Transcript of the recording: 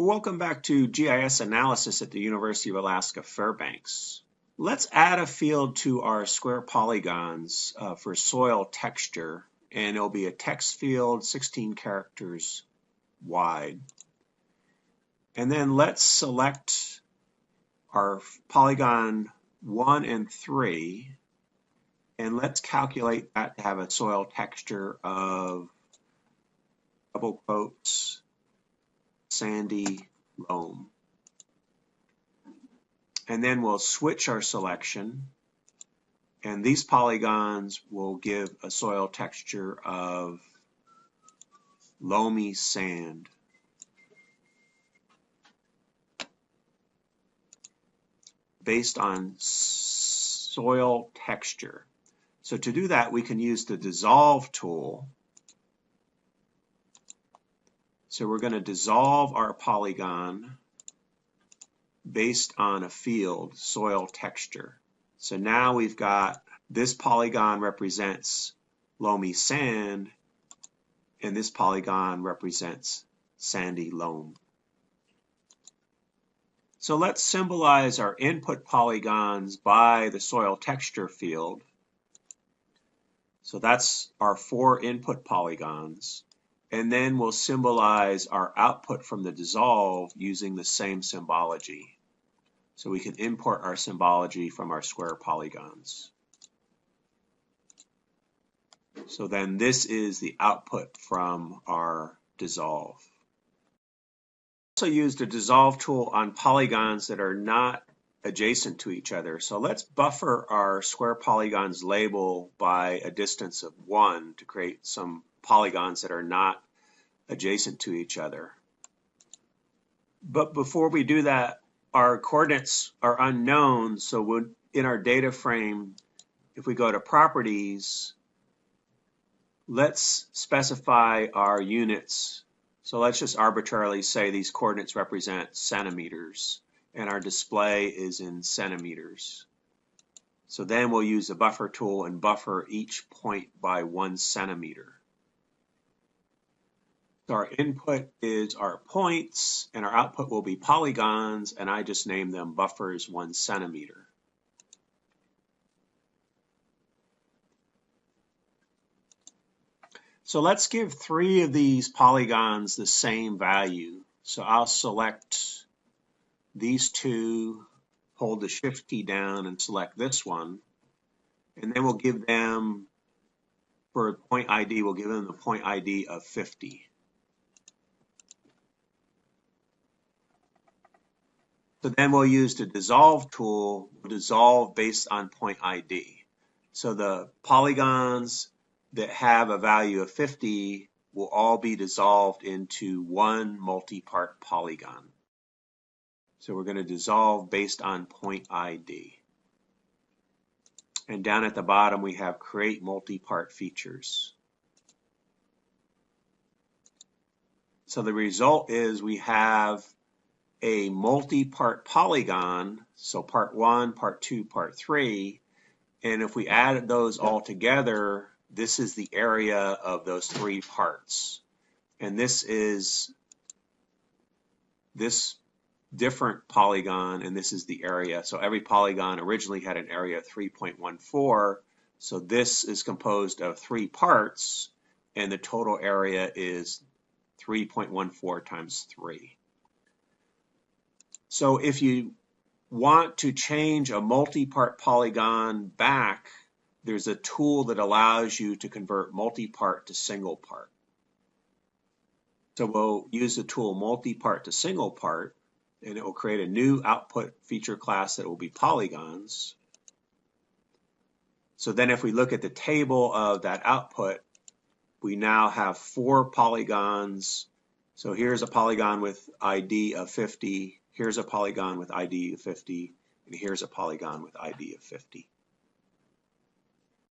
Welcome back to GIS analysis at the University of Alaska Fairbanks. Let's add a field to our square polygons for soil texture, and it'll be a text field 16 characters wide. And then let's select our polygon 1 and 3, and let's calculate that to have a soil texture of double quotes sandy loam. And then we'll switch our selection, and these polygons will give a soil texture of loamy sand. Based on soil texture. So to do that, we can use the dissolve tool. So we're going to dissolve our polygon based on a field, soil texture. So now we've got this polygon represents loamy sand, and this polygon represents sandy loam. So let's symbolize our input polygons by the soil texture field. So that's our 4 input polygons. And then we'll symbolize our output from the dissolve using the same symbology. So we can import our symbology from our square polygons. So then this is the output from our dissolve. Also use the dissolve tool on polygons that are not adjacent to each other. So let's buffer our square polygons label by a distance of 1 to create some polygons that are not adjacent to each other. But before we do that, our coordinates are unknown, so in our data frame, if we go to properties, let's specify our units. So let's just arbitrarily say these coordinates represent centimeters, and our display is in centimeters. So then we'll use the buffer tool and buffer each point by 1 centimeter. So our input is our points, and our output will be polygons, and I just named them buffers 1 centimeter. So let's give 3 of these polygons the same value. So I'll select these 2, hold the Shift key down and select this one, and then we'll give them, for point ID, we'll give them the point ID of 50. So then we'll use the dissolve tool, dissolve based on point ID. So the polygons that have a value of 50 will all be dissolved into one multipart polygon. So we're going to dissolve based on point ID. And down at the bottom we have create multipart features. So the result is we have a multi-part polygon, so part 1, part 2, part 3, and if we added those all together, this is the area of those 3 parts. And this is this different polygon, and this is the area. So every polygon originally had an area of 3.14, so this is composed of 3 parts, and the total area is 3.14 times 3. So if you want to change a multi-part polygon back, there's a tool that allows you to convert multi-part to single part. So we'll use the tool multi-part to single part, and it will create a new output feature class that will be polygons. So then if we look at the table of that output, we now have 4 polygons. So here's a polygon with ID of 50. Here's a polygon with ID of 50, and here's a polygon with ID of 50.